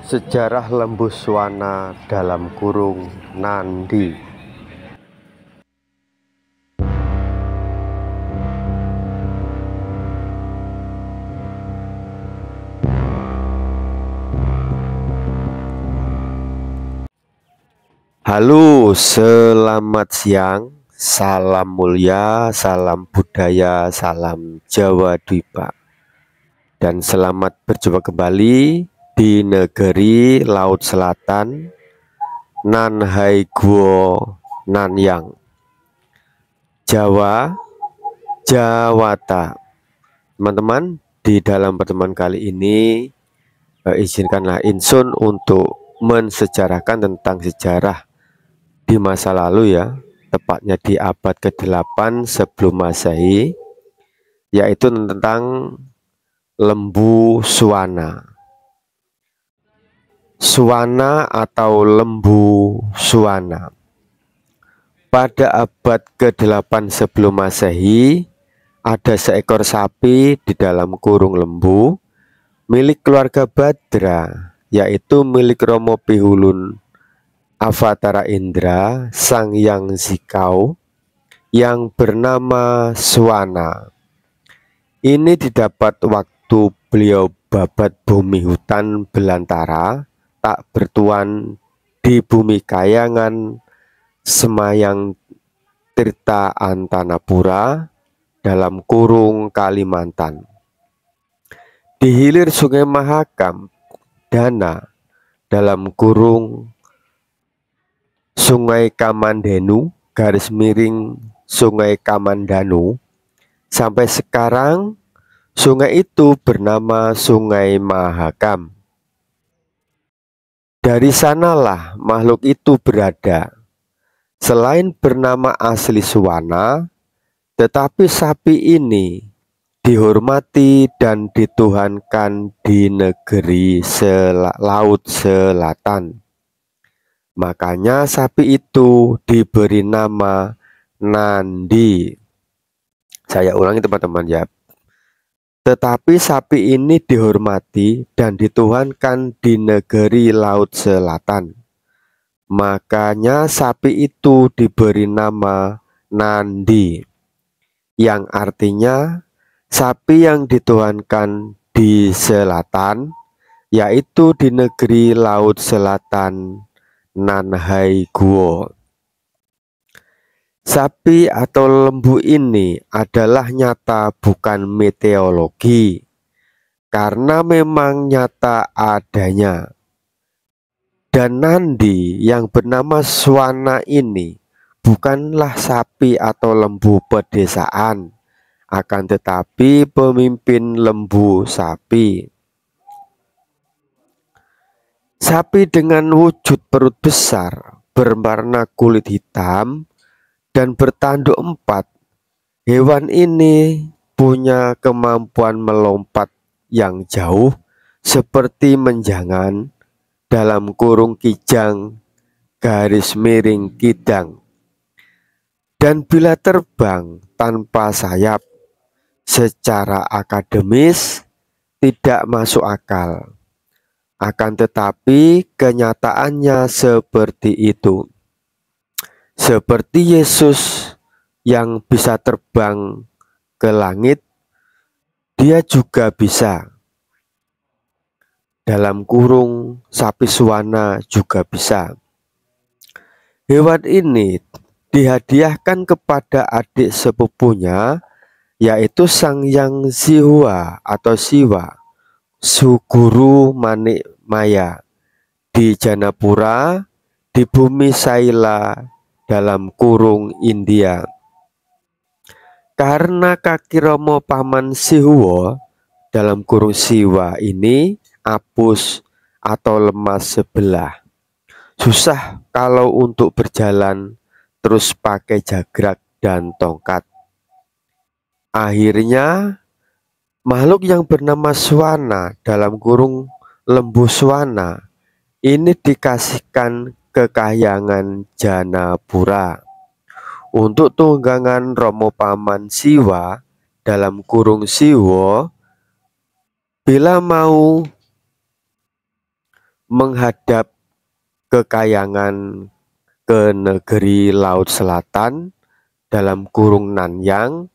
Sejarah Lembu Swana (Nandi). Halo, selamat siang, salam mulia, salam budaya, salam Jawa Dwipa, dan selamat berjumpa kembali di negeri Laut Selatan, Nanhai Guo Nanyang, Jawa, Jawata. Teman-teman, di dalam pertemuan kali ini izinkanlah Insun untuk mensejarahkan tentang sejarah di masa lalu ya, tepatnya di abad ke-8 sebelum Masehi, yaitu tentang lembu Swana. Swana atau lembu Swana. Pada abad ke-8 sebelum Masehi, ada seekor sapi di dalam kurung lembu milik keluarga Badra, yaitu milik Romo Pihulun Avatara Indra, Sang Yang Zikau, yang bernama Swana. Ini didapat waktu beliau babat bumi hutan belantara, tak bertuan di bumi kayangan Semayang Tirta Antanapura dalam kurung Kalimantan. Di hilir Sungai Mahakam Dana dalam kurung Sungai Kamandenu garis miring Sungai Kamandanu, sampai sekarang sungai itu bernama Sungai Mahakam. Dari sanalah makhluk itu berada. Selain bernama asli Swana, tetapi sapi ini dihormati dan dituhankan di negeri Laut Selatan. Makanya sapi itu diberi nama Nandi. Saya ulangi teman-teman ya. Tetapi sapi ini dihormati dan dituhankan di negeri Laut Selatan. Makanya sapi itu diberi nama Nandi, yang artinya sapi yang dituhankan di selatan, yaitu di negeri Laut Selatan Nanhai Guo. Sapi atau lembu ini adalah nyata, bukan meteorologi, karena memang nyata adanya. Dan Nandi yang bernama Swana ini bukanlah sapi atau lembu pedesaan, akan tetapi pemimpin lembu sapi. Sapi dengan wujud perut besar, berwarna kulit hitam, dan bertanduk 4. Hewan ini punya kemampuan melompat yang jauh seperti menjangan dalam kurung kijang garis miring kidang. Dan bila terbang tanpa sayap, secara akademis tidak masuk akal. Akan tetapi kenyataannya seperti itu. Seperti Yesus yang bisa terbang ke langit, dia juga bisa. Dalam kurung sapi Swana juga bisa. Hewan ini dihadiahkan kepada adik sepupunya, yaitu Sang Yang Zihua atau Siwa, Suguru Manik Maya, di Janapura, di bumi Saila dalam kurung India. Karena kaki Romo Paman Sihuo dalam kurung Siwa ini apus atau lemas sebelah, susah kalau untuk berjalan, terus pakai jagrak dan tongkat. Akhirnya makhluk yang bernama Swana dalam kurung lembu Swana ini dikasihkan ke kahyangan Janapura untuk tunggangan Romo Paman Siwa dalam kurung Siwo. Bila mau menghadap ke Kahyangan, ke negeri Laut Selatan dalam kurung Nanyang.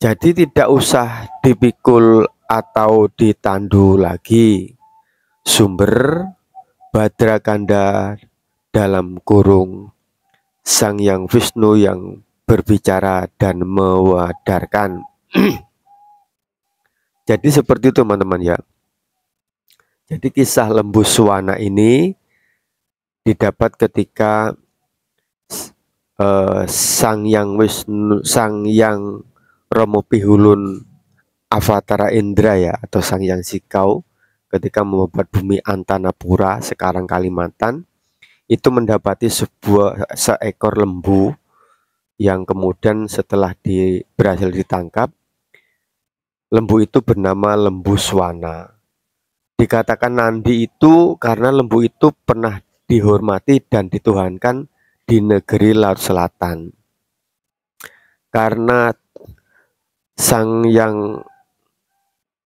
Jadi tidak usah dipikul atau ditandu lagi. Sumber Badrakanda dalam kurung Sang Hyang Wisnu yang berbicara dan mewadarkan. Jadi seperti itu teman-teman ya. Jadi kisah Lembu Suwana ini didapat ketika Sang Hyang Wisnu, Sang Hyang Romo Pihulun Avatara Indra ya, atau Sang Hyang Sikau, ketika membuat bumi Antanapura sekarang Kalimantan, itu mendapati seekor lembu yang kemudian setelah berhasil ditangkap, lembu itu bernama Lembu Suwana. Dikatakan Nandi itu karena lembu itu pernah dihormati dan dituhankan di negeri Laut Selatan. Karena Sang Hyang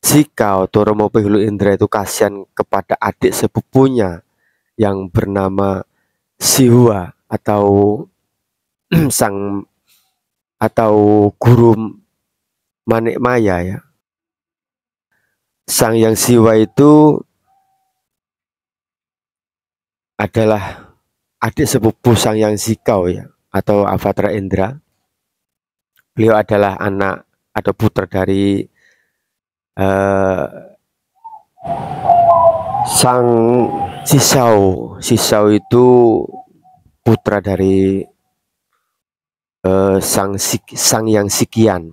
Sikau atau Romo Pihulu Indra itu kasihan kepada adik sepupunya yang bernama Sihua atau guru Manik Maya ya. Sang Hyang Siwa itu adalah adik sepupu Sang Hyang Sikau ya, atau Avatara Indra. Beliau adalah anak atau putra dari Sang Sisau. Sisau itu putra dari Sang Hyang Sikian.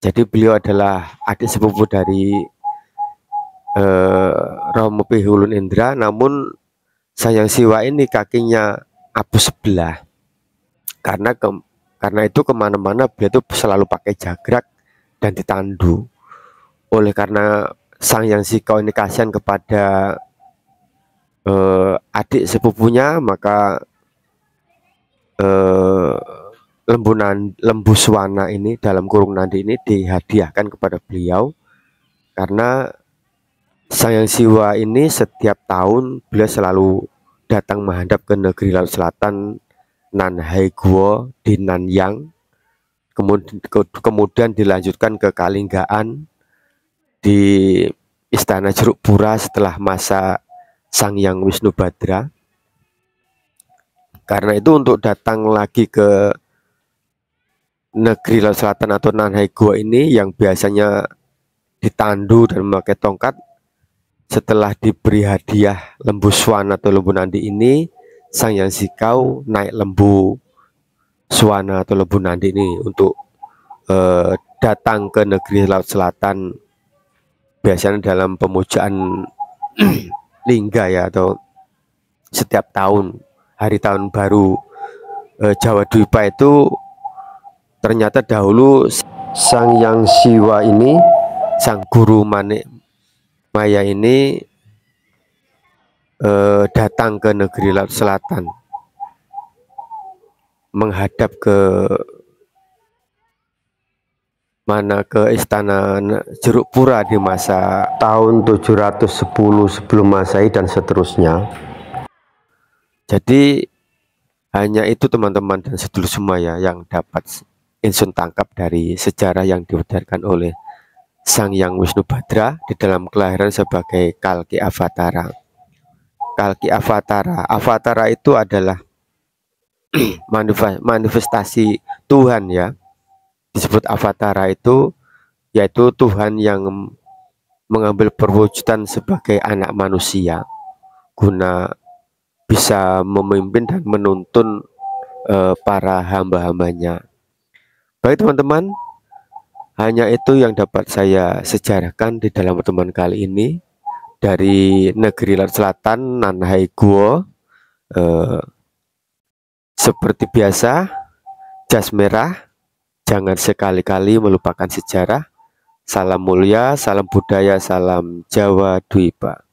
Jadi beliau adalah adik sepupu dari Romo Pihulun Indra, namun Sang Hyang Siwa ini kakinya abu sebelah. Karena itu kemana-mana beliau itu selalu pakai jagrak dan ditandu. Oleh karena Sang Hyang Sikau ini kasihan kepada adik sepupunya, maka Lembu Suwana ini dalam kurung Nandi ini dihadiahkan kepada beliau, karena Sang Hyang Siwa ini setiap tahun beliau selalu datang menghadap ke negeri Laut Selatan Nanhai Guo di Nanyang, kemudian dilanjutkan ke Kalinggaan di Istana Jeruk Pura setelah masa Sang Hyang Wisnu Badra. Karena itu untuk datang lagi ke negeri Laut Selatan atau Nanhai Guo ini yang biasanya ditandu dan memakai tongkat, setelah diberi hadiah Lembu Suwana atau Lembu Nandi ini, Sang Hyang Sikau naik Lembu Suwana atau Lembu Nandi ini untuk datang ke negeri Laut Selatan, biasanya dalam pemujaan lingga ya, atau setiap tahun hari tahun baru Jawa Dwipa itu. Ternyata dahulu Sang Hyang Siwa ini, sang guru Manik Maya ini datang ke negeri Laut Selatan, menghadap ke Istana Jeruk Pura di masa tahun 710 sebelum Masehi dan seterusnya. Jadi hanya itu teman-teman dan sedulur semua ya yang dapat Insun tangkap dari sejarah yang diudarkan oleh Sang Hyang Wisnu Badra di dalam kelahiran sebagai Kalki Avatara. Kalki Avatara, Avatara itu adalah manifestasi Tuhan ya. Disebut Avatara itu yaitu Tuhan yang mengambil perwujudan sebagai anak manusia guna bisa memimpin dan menuntun para hamba-hambanya. Baik teman-teman, hanya itu yang dapat saya sejarahkan di dalam pertemuan kali ini dari negeri Laut Selatan Nanhai Guo. Seperti biasa, jas merah, jangan sekali-kali melupakan sejarah. Salam mulia, salam budaya, salam Jawa Dwipa.